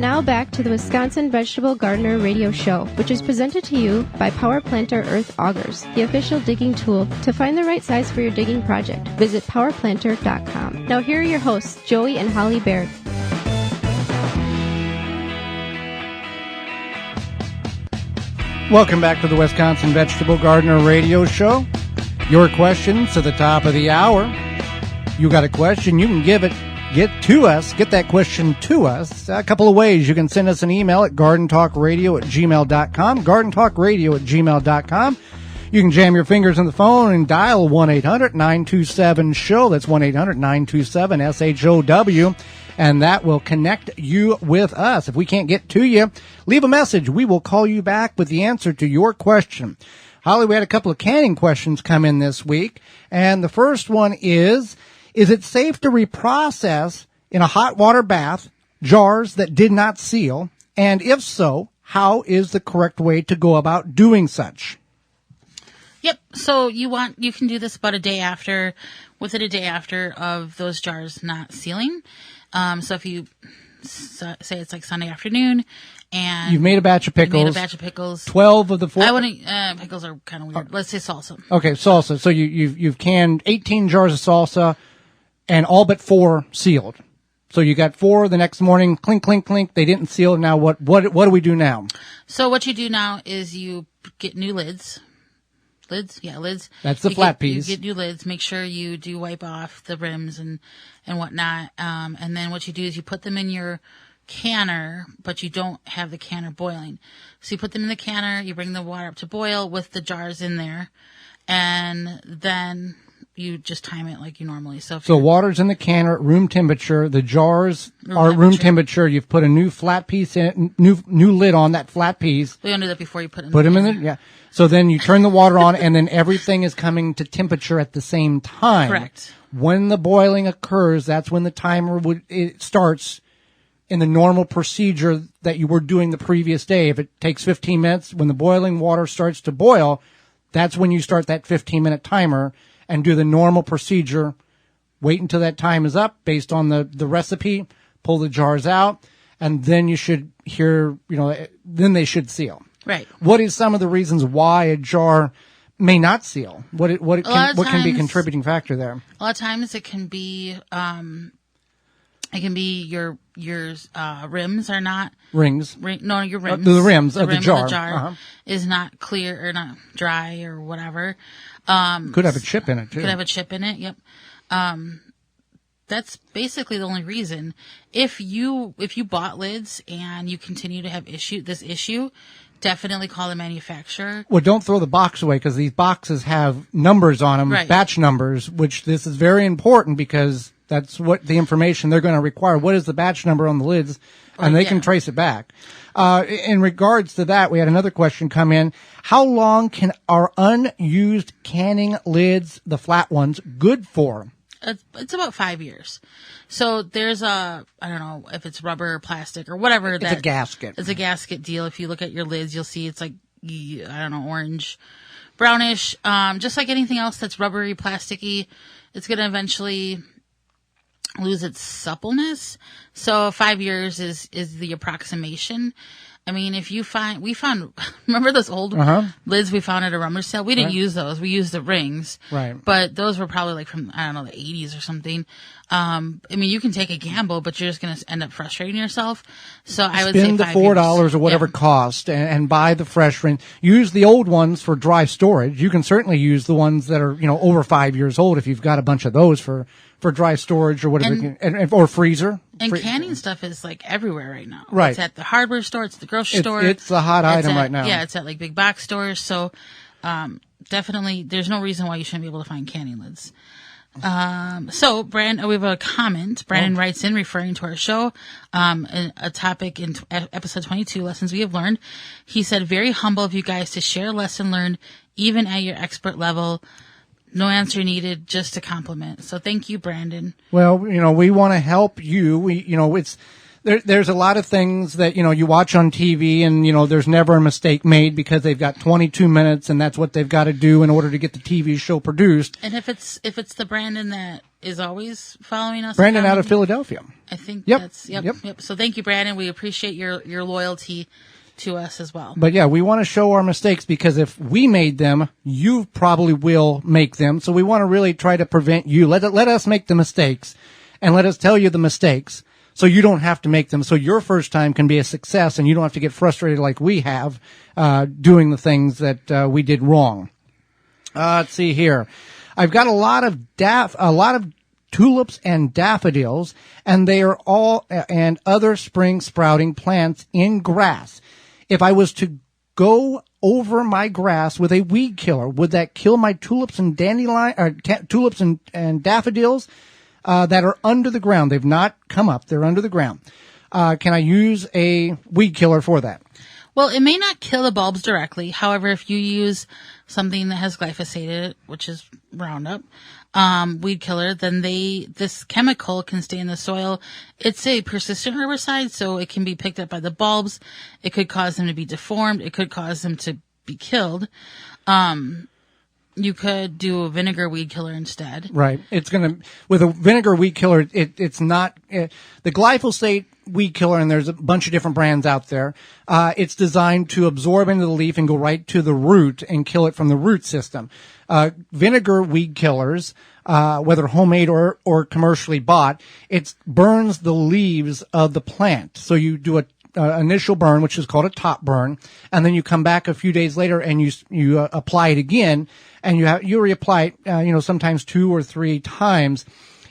Now back to the Wisconsin Vegetable Gardener Radio Show, which is presented to you by Power Planter Earth Augers, the official digging tool to find the right size for your digging project. Visit powerplanter.com. Now here are your hosts, Joey and Holly Baird. Welcome back to the Wisconsin Vegetable Gardener Radio Show. Your questions to the top of the hour. You got a question, you can get that question to us. A couple of ways. You can send us an email at gardentalkradio@gmail.com, gardentalkradio@gmail.com. You can jam your fingers in the phone and dial 1-800-927-SHOW. That's 1-800-927-SHOW. And that will connect you with us. If we can't get to you, leave a message. We will call you back with the answer to your question. Holly, we had a couple of canning questions come in this week. And the first one is it safe to reprocess in a hot water bath jars that did not seal? And if so, how is the correct way to go about doing such? Yep. So you can do this about within a day after of those jars not sealing. So if you say it's like Sunday afternoon and you've made a batch of pickles. 12 of the 4. I wouldn't, pickles are kind of weird. Let's say salsa. Okay. Salsa. So you've canned 18 jars of salsa and all but 4 sealed. So you got 4 the next morning, clink, clink, clink. They didn't seal. Now what do we do now? So what you do now is you get new lids. Lids. That's the flat piece. You get new lids. Make sure you do wipe off the rims and whatnot. And then what you do is you put them in your canner, but you don't have the canner boiling. So you put them in the canner, you bring the water up to boil with the jars in there, and then you just time it like you normally. So water's in the canner at room temperature. The jars are room temperature. You've put a new flat piece in, new lid on that flat piece. We don't do that before you put it in them in there. Yeah. So then you turn the water on, and then everything is coming to temperature at the same time. Correct. When the boiling occurs, that's when the timer it starts in the normal procedure that you were doing the previous day. If it takes 15 minutes, when the boiling water starts to boil, that's when you start that 15-minute timer and do the normal procedure. Wait until that time is up based on the recipe, pull the jars out, and then you should then they should seal. Right. What is some of the reasons why a jar may not seal? What can be a contributing factor there? A lot of times it can be your rims are not rings. Your rims. The rims of the jar. Uh-huh. Is not clear or not dry or whatever. Could have a chip in it too. Could have a chip in it. Yep. That's basically the only reason. If you bought lids and you continue to have this issue, definitely call the manufacturer. Well, don't throw the box away because these boxes have numbers on them, right. Batch numbers, which this is very important because that's what the information they're going to require. What is the batch number on the lids? And they can trace it back. In regards to that, we had another question come in. How long are unused canning lids, the flat ones, good for? It's about 5 years. So there's I don't know if it's rubber or plastic or whatever. It's a gasket. It's a gasket deal. If you look at your lids, you'll see it's like, I don't know, orange, brownish. Just like anything else that's rubbery, plasticky, it's going to eventually lose its suppleness. So 5 years is the approximation. I mean, we found, remember those old lids we found at a rummage sale? We didn't use those. We used the rings. Right. But those were probably like from, I don't know, the 80s or something. I mean, you can take a gamble, but you're just going to end up frustrating yourself. So I would say spend the $4 or whatever it cost and buy the fresh ring. Use the old ones for dry storage. You can certainly use the ones that are, over 5 years old if you've got a bunch of those for dry storage or whatever, or freezer. And canning stuff is like everywhere right now. Right. It's at the hardware store. It's the grocery store. It's a hot item right now. Yeah, it's at like big box stores. So, definitely there's no reason why you shouldn't be able to find canning lids. So Brandon, we have a comment. Brandon writes in referring to our show, a topic in episode 22, lessons we have learned. He said, very humble of you guys to share a lesson learned, even at your expert level. No answer needed, just a compliment. So thank you, Brandon. Well, we want to help you. There's a lot of things that, you watch on TV and, there's never a mistake made because they've got 22 minutes and that's what they've got to do in order to get the TV show produced. And if it's the Brandon that is always following us. Brandon out of Philadelphia. I think Yep. that's, yep. So thank you, Brandon. We appreciate your loyalty to us as well. But yeah, we want to show our mistakes because if we made them, you probably will make them. So we want to really try to prevent you. Let us make the mistakes and let us tell you the mistakes so you don't have to make them. So your first time can be a success and you don't have to get frustrated like we have, doing the things that, we did wrong. Let's see here. I've got a lot of tulips and daffodils, and they are all, and other spring sprouting plants in grass. If I was to go over my grass with a weed killer, would that kill my tulips and tulips and daffodils, that are under the ground? They've not come up. They're under the ground. Can I use a weed killer for that? Well, it may not kill the bulbs directly. However, if you use something that has glyphosate in it, which is Roundup, weed killer, then this chemical can stay in the soil. It's a persistent herbicide, so it can be picked up by the bulbs. It could cause them to be deformed. It could cause them to be killed. You could do a vinegar weed killer instead. Right. With a vinegar weed killer, it's not, the glyphosate weed killer, and there's a bunch of different brands out there. It's designed to absorb into the leaf and go right to the root and kill it from the root system. Vinegar weed killers, whether homemade or commercially bought, it burns the leaves of the plant. So you do a initial burn, which is called a top burn, and then you come back a few days later and you apply it again, and you reapply it, sometimes 2 or 3 times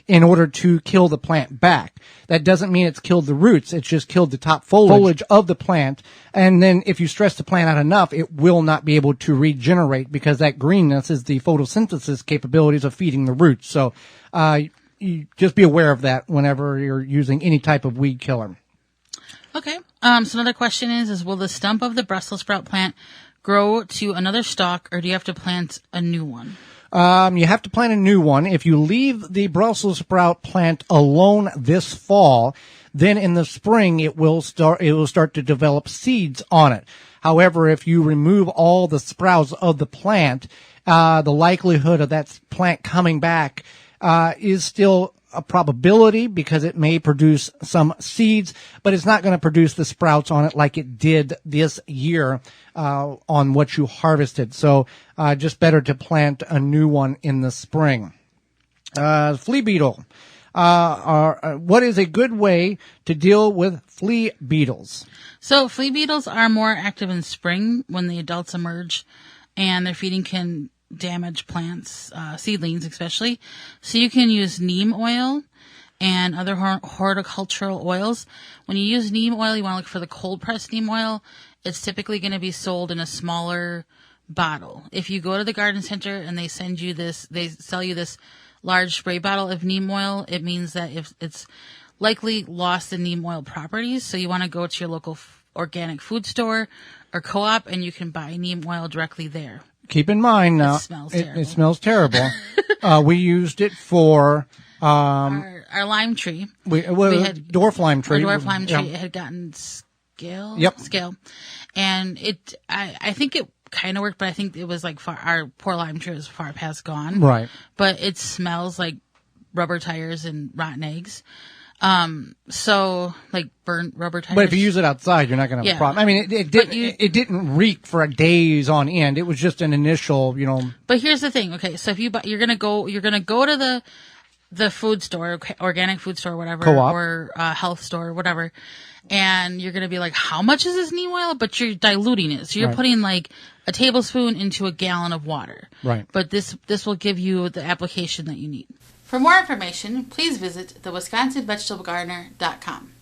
in order to kill the plant back. That doesn't mean it's killed the roots. It's just killed the top foliage of the plant. And then if you stress the plant out enough, it will not be able to regenerate because that greenness is the photosynthesis capabilities of feeding the roots. So, you just be aware of that whenever you're using any type of weed killer. Okay. So another question is will the stump of the Brussels sprout plant grow to another stalk, or do you have to plant a new one? You have to plant a new one. If you leave the Brussels sprout plant alone this fall, then in the spring it will start to develop seeds on it. However, if you remove all the sprouts of the plant, the likelihood of that plant coming back, is still a probability because it may produce some seeds, but it's not going to produce the sprouts on it like it did this year, on what you harvested. So, just better to plant a new one in the spring. Flea beetle. What is a good way to deal with flea beetles? So flea beetles are more active in spring when the adults emerge and their feeding can damage plants, seedlings especially. So you can use neem oil and other horticultural oils. When you use neem oil, you want to look for the cold pressed neem oil. It's typically going to be sold in a smaller bottle. If you go to the garden center and they sell you this large spray bottle of neem oil, it means that if it's likely lost the neem oil properties. So you want to go to your local organic food store or co-op and you can buy neem oil directly there. Keep in mind now, it smells terrible. We used it for our lime tree. We had dwarf lime tree. Our dwarf lime tree. It had gotten scale. And I think it kind of worked, but I think it was like our poor lime tree was far past gone. Right. But it smells like rubber tires and rotten eggs. So like burnt rubber tires. But if you use it outside, you're not going to have a problem. I mean, it didn't reek for days on end. It was just an initial, But here's the thing. Okay. So if you're going to go to the food store, organic food store, whatever, co-op, or health store, whatever. And you're going to be like, how much is this neem oil? But you're diluting it. So you're putting like a tablespoon into a gallon of water. Right. But this will give you the application that you need. For more information, please visit thewisconsinvegetablegardener.com.